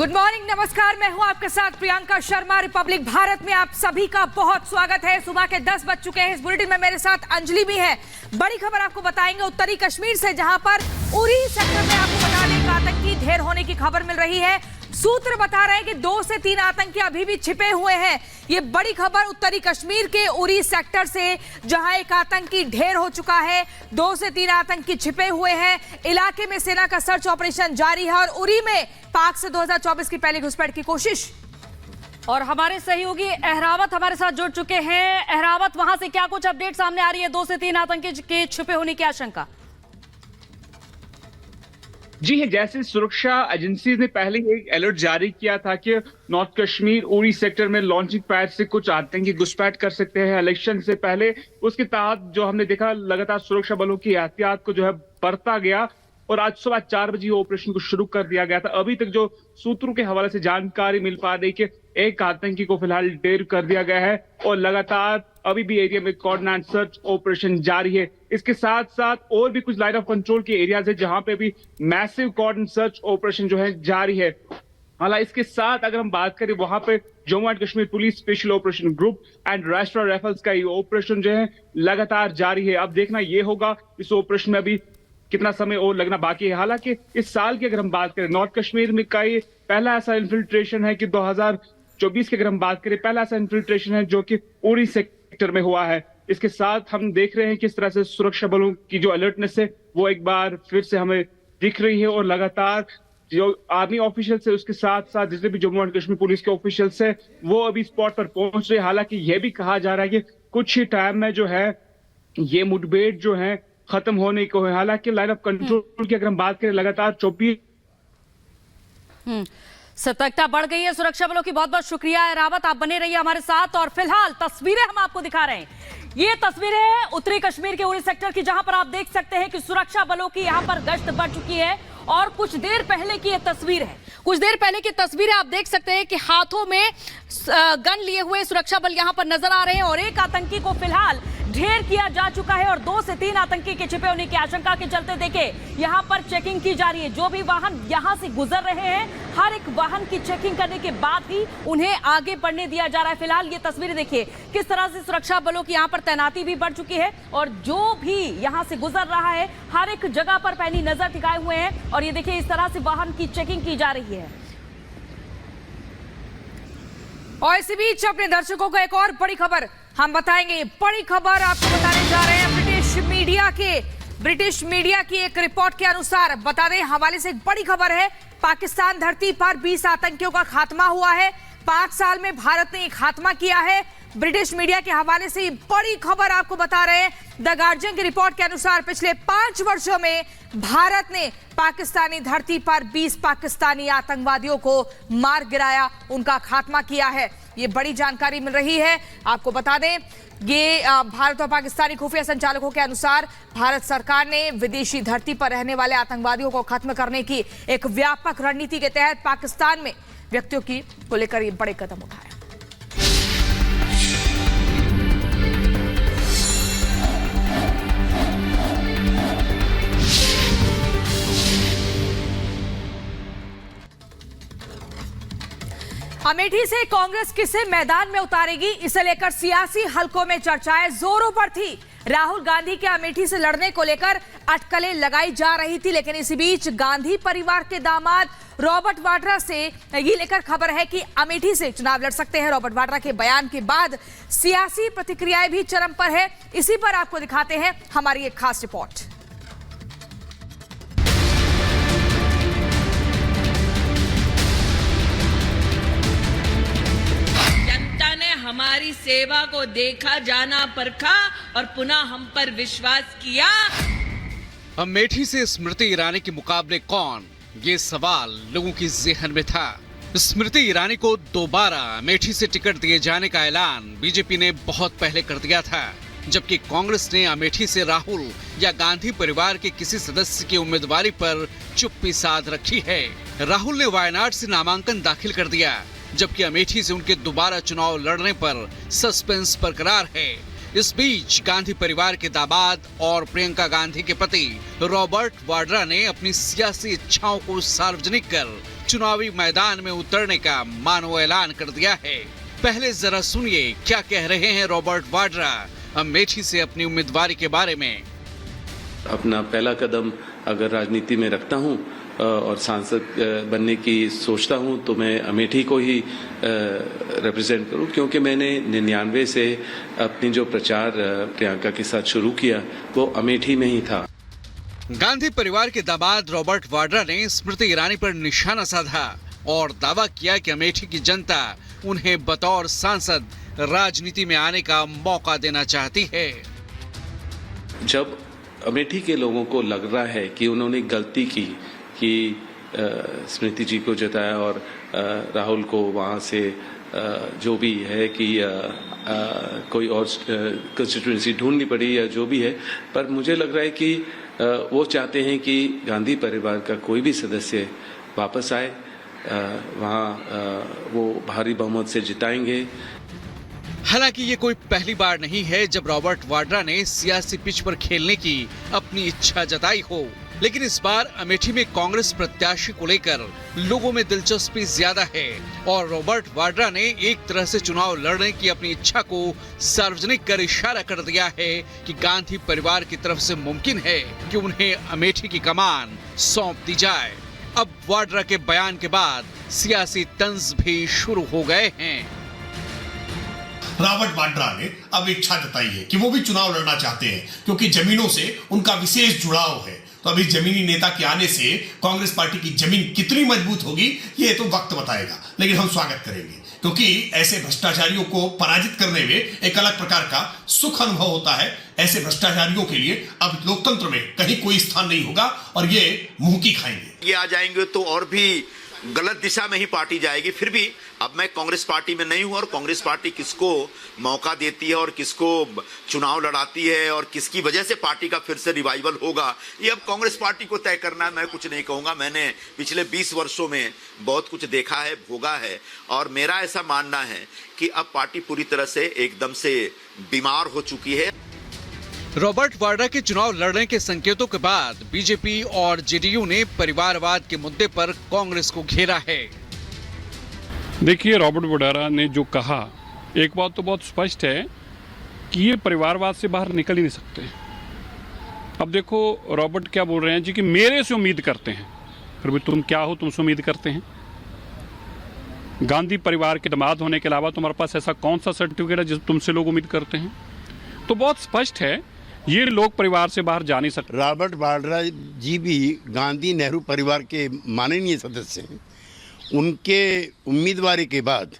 Good morning, नमस्कार। मैं हूं आपके साथ प्रियंका शर्मा। रिपब्लिक भारत में आप सभी का बहुत स्वागत है। सुबह के 10 बज चुके हैं। इस बुलेटिन में मेरे साथ अंजलि भी है। बड़ी खबर आपको बताएंगे उत्तरी कश्मीर से, जहां पर उरी सेक्टर में आपको बता दें आतंकी ढेर होने की खबर मिल रही है। सूत्र बता रहे हैं कि 2 से 3 आतंकी अभी भी छिपे हुए हैं। ये बड़ी खबर उत्तरी कश्मीर के उरी सेक्टर से, जहां एक आतंकी ढेर हो चुका है। 2 से 3 आतंकी छिपे हुए हैं। इलाके में सेना का सर्च ऑपरेशन जारी है और उरी में पाक से 2024 की पहली घुसपैठ की कोशिश। और हमारे सहयोगी अहरावत हमारे साथ जुड़ चुके हैं। अहरावत, वहां से क्या कुछ अपडेट सामने आ रही है? 2 से 3 आतंकी के छुपे होने की आशंका। जी है, जैसे सुरक्षा एजेंसी ने पहले एक अलर्ट जारी किया था कि नॉर्थ कश्मीर उरी सेक्टर में लॉन्चिंग पैड से कुछ आतंकी घुसपैठ कर सकते हैं इलेक्शन से पहले। उसके तहत जो हमने देखा, लगातार सुरक्षा बलों की एहतियात को जो है बरता गया और आज सुबह 4 बजे ऑपरेशन को शुरू कर दिया गया था। अभी तक जो सूत्रों के हवाले से जानकारी मिल पा रही कि एक आतंकी को फिलहाल ढेर कर दिया गया है और लगातार अभी भी एरिया में कोऑर्डिनेट सर्च ऑपरेशन जारी है। इसके साथ साथ और भी कुछ लाइन ऑफ कंट्रोल के एरियाज है जहां पे भी मैसिव कोऑर्डिनेट सर्च ऑपरेशन जो है जारी है। हालांकि इसके साथ अगर हम बात करें, वहां पे Jammu and Kashmir police special operation group and राष्ट्रीय राइफल्स का ये ऑपरेशन जो है लगातार जारी है। अब देखना ये होगा इस ऑपरेशन में अभी कितना समय और लगना बाकी है। हालांकि इस साल की अगर हम बात करें, नॉर्थ कश्मीर में का ये पहला ऐसा इन्फिल्ट्रेशन है कि 2024 की अगर हम बात करें, पहला ऐसा इन्फिल्ट्रेशन है जो कि उरी सेक्टर में हुआ है। इसके साथ हम देख रहे हैं किस तरह से सुरक्षा बलों की जो अलर्टनेस है वो एक बार फिर से हमें दिख रही है और लगातार जो आर्मी ऑफिशियल्स है उसके साथ साथ जितने भी जम्मू एंड कश्मीर पुलिस के ऑफिशियल्स है वो अभी स्पॉट पर पहुंच रहे हैं। हालांकि यह भी कहा जा रहा है कि कुछ ही टाइम में जो है ये मुठभेड़ जो है खत्म होने को है। हालांकि लाइन ऑफ कंट्रोल की अगर हम बात करें, लगातार 24 सतर्कता बढ़ गई है सुरक्षा बलों की। बहुत बहुत शुक्रिया रावत, आप बने रहिए हमारे साथ। और फिलहाल तस्वीरें हम आपको दिखा रहे हैं। ये तस्वीरें हैं उत्तरी कश्मीर के उरी सेक्टर की, जहां पर आप देख सकते हैं कि सुरक्षा बलों की यहां पर गश्त बढ़ चुकी है। और कुछ देर पहले की ये तस्वीर है, कुछ देर पहले की तस्वीर है। आप देख सकते हैं कि हाथों में गन लिए हुए सुरक्षा बल यहां पर नजर आ रहे हैं और एक आतंकी को फिलहाल ढेर किया जा चुका है। और 2 से 3 आतंकी के छिपे होने की आशंका के चलते देखिए यहां पर चेकिंग की जा रही है। जो भी वाहन यहां से गुजर रहे हैं, हर एक वाहन की चेकिंग करने के बाद ही उन्हें आगे बढ़ने दिया जा रहा है। फिलहाल ये तस्वीरें देखिए किस तरह से सुरक्षा बलों की यहां पर तैनाती भी बढ़ चुकी है और जो भी यहां से गुजर रहा है हर एक जगह पर पैनी नजर टिकाए हुए हैं। और ये देखिए इस तरह से वाहन की चेकिंग की जा रही है। और इसी बीच अपने दर्शकों को एक और बड़ी खबर हम बताएंगे। बड़ी खबर आपको बताने जा रहे हैं ब्रिटिश मीडिया की एक रिपोर्ट के अनुसार। बता दें हवाले से एक बड़ी खबर है। पाकिस्तान धरती पर 20 आतंकियों का खात्मा हुआ है। 5 साल में भारत ने खात्मा किया है। ब्रिटिश मीडिया के हवाले से बड़ी खबर आपको बता रहे हैं। द गार्जियन की रिपोर्ट के अनुसार पिछले 5 वर्षों में भारत ने पाकिस्तानी धरती पर 20 पाकिस्तानी आतंकवादियों को मार गिराया, उनका खात्मा किया है। ये बड़ी जानकारी मिल रही है। आपको बता दें ये भारत और पाकिस्तानी खुफिया संचालकों के अनुसार भारत सरकार ने विदेशी धरती पर रहने वाले आतंकवादियों को खत्म करने की एक व्यापक रणनीति के तहत पाकिस्तान में व्यक्तियों की को लेकर ये बड़े कदम उठाए। अमेठी से कांग्रेस किसे मैदान में उतारेगी, इसे लेकर सियासी हलकों में चर्चाएं जोरों पर थी। राहुल गांधी के अमेठी से लड़ने को लेकर अटकलें लगाई जा रही थी, लेकिन इसी बीच गांधी परिवार के दामाद रॉबर्ट वाड्रा से ये लेकर खबर है कि अमेठी से चुनाव लड़ सकते हैं। रॉबर्ट वाड्रा के बयान के बाद सियासी प्रतिक्रियाएं भी चरम पर है। इसी पर आपको दिखाते हैं हमारी एक खास रिपोर्ट। हमारी सेवा को देखा, जाना, परखा और पुनः हम पर विश्वास किया। अमेठी से स्मृति ईरानी के मुकाबले कौन, ये सवाल लोगों की ज़हन में था। स्मृति ईरानी को दोबारा अमेठी से टिकट दिए जाने का ऐलान बीजेपी ने बहुत पहले कर दिया था, जबकि कांग्रेस ने अमेठी से राहुल या गांधी परिवार के किसी सदस्य की उम्मीदवारी पर चुप्पी साध रखी है। राहुल ने वायनाड से नामांकन दाखिल कर दिया, जबकि अमेठी से उनके दोबारा चुनाव लड़ने पर सस्पेंस बरकरार है। इस बीच गांधी परिवार के दामाद और प्रियंका गांधी के पति रॉबर्ट वाड्रा ने अपनी सियासी इच्छाओं को सार्वजनिक कर चुनावी मैदान में उतरने का मानो ऐलान कर दिया है। पहले जरा सुनिए क्या कह रहे हैं रॉबर्ट वाड्रा अमेठी से अपनी उम्मीदवारी के बारे में। अपना पहला कदम अगर राजनीति में रखता हूं और सांसद बनने की सोचता हूं तो मैं अमेठी को ही रिप्रेजेंट करूं, क्योंकि मैंने 99 से अपनी जो प्रचार प्रियंका के साथ शुरू किया वो अमेठी में ही था। गांधी परिवार के दामाद रॉबर्ट वाड्रा ने स्मृति ईरानी पर निशाना साधा और दावा किया कि अमेठी की जनता उन्हें बतौर सांसद राजनीति में आने का मौका देना चाहती है। जब अमेठी के लोगों को लग रहा है कि उन्होंने गलती की कि स्मृति जी को जताया और राहुल को वहाँ से जो भी है कि कोई और कंस्टिट्यूएंसी ढूंढनी पड़ी या जो भी है, पर मुझे लग रहा है कि वो चाहते हैं कि गांधी परिवार का कोई भी सदस्य वापस आए, वहाँ वो भारी बहुमत से जिताएंगे। हालांकि ये कोई पहली बार नहीं है जब रॉबर्ट वाड्रा ने सियासी पिच पर खेलने की अपनी इच्छा जताई हो, लेकिन इस बार अमेठी में कांग्रेस प्रत्याशी को लेकर लोगों में दिलचस्पी ज्यादा है और रॉबर्ट वाड्रा ने एक तरह से चुनाव लड़ने की अपनी इच्छा को सार्वजनिक कर इशारा कर दिया है कि गांधी परिवार की तरफ से मुमकिन है कि उन्हें अमेठी की कमान सौंप दी जाए। अब वाड्रा के बयान के बाद सियासी तंज भी शुरू हो गए हैं। रॉबर्ट वाड्रा ने अब इच्छा जताई है कि वो भी चुनाव लड़ना चाहते हैं, क्योंकि जमीनों से उनका विशेष जुड़ाव है। तो अभी जमीनी नेता के आने से कांग्रेस पार्टी की जमीन कितनी मजबूत होगी ये तो वक्त बताएगा, लेकिन हम स्वागत करेंगे, क्योंकि ऐसे भ्रष्टाचारियों को पराजित करने में एक अलग प्रकार का सुख अनुभव होता है। ऐसे भ्रष्टाचारियों के लिए अब लोकतंत्र में कहीं कोई स्थान नहीं होगा और ये मुंह की खाएंगे। ये आ जाएंगे तो और भी गलत दिशा में ही पार्टी जाएगी। फिर भी अब मैं कांग्रेस पार्टी में नहीं हूं और कांग्रेस पार्टी किसको मौका देती है और किसको चुनाव लड़ाती है और किसकी वजह से पार्टी का फिर से रिवाइवल होगा, ये अब कांग्रेस पार्टी को तय करना है। मैं कुछ नहीं कहूंगा। मैंने पिछले 20 वर्षों में बहुत कुछ देखा है, भोगा है, और मेरा ऐसा मानना है कि अब पार्टी पूरी तरह से एकदम से बीमार हो चुकी है। रॉबर्ट वाड्रा के चुनाव लड़ने के संकेतों के बाद बीजेपी और जेडीयू ने परिवारवाद के मुद्दे पर कांग्रेस को घेरा है। देखिए, रॉबर्ट वाड्रा ने जो कहा, एक बात तो बहुत स्पष्ट है कि ये परिवारवाद से बाहर निकल ही नहीं सकते। अब देखो रॉबर्ट क्या बोल रहे हैं जी कि मेरे से उम्मीद करते हैं। फिर भी तुम क्या हो, तुमसे उम्मीद करते हैं? गांधी परिवार के दामाद होने के अलावा तुम्हारे पास ऐसा कौन सा सर्टिफिकेट है जिस तुमसे लोग उम्मीद करते हैं? तो बहुत स्पष्ट है, ये लोग परिवार से बाहर जा नहीं सकते। रॉबर्ट वाड्रा जी भी गांधी नेहरू परिवार के माननीय सदस्य हैं। उनके उम्मीदवारी के बाद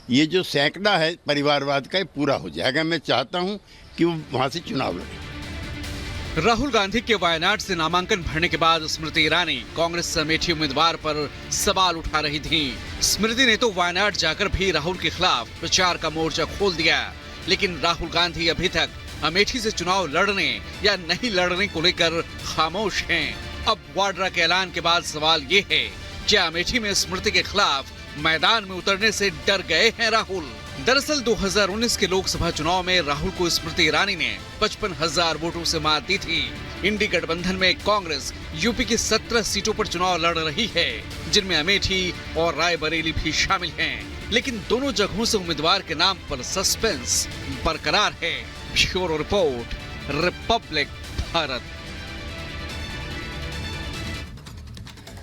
ये जो सैकड़ा है परिवारवाद का, ये पूरा हो जाएगा। मैं चाहता हूं कि वो वहां से चुनाव लड़े। राहुल गांधी के वायनाड से नामांकन भरने के बाद स्मृति ईरानी कांग्रेस अमेठी उम्मीदवार पर सवाल उठा रही थी। स्मृति ने तो वायनाड जाकर भी राहुल के खिलाफ प्रचार का मोर्चा खोल दिया, लेकिन राहुल गांधी अभी तक अमेठी से चुनाव लड़ने या नहीं लड़ने को लेकर खामोश हैं। अब वाड्रा के ऐलान के बाद सवाल ये है, क्या अमेठी में स्मृति के खिलाफ मैदान में उतरने से डर गए हैं राहुल? दरअसल 2019 के लोकसभा चुनाव में राहुल को स्मृति ईरानी ने 55,000 वोटों से मात दी थी। इंडी गठबंधन में कांग्रेस यूपी की 17 सीटों पर चुनाव लड़ रही है, जिनमें अमेठी और रायबरेली भी शामिल हैं। लेकिन दोनों जगहों से उम्मीदवार के नाम पर सस्पेंस बरकरार है। Bureau report, Republic Bharat.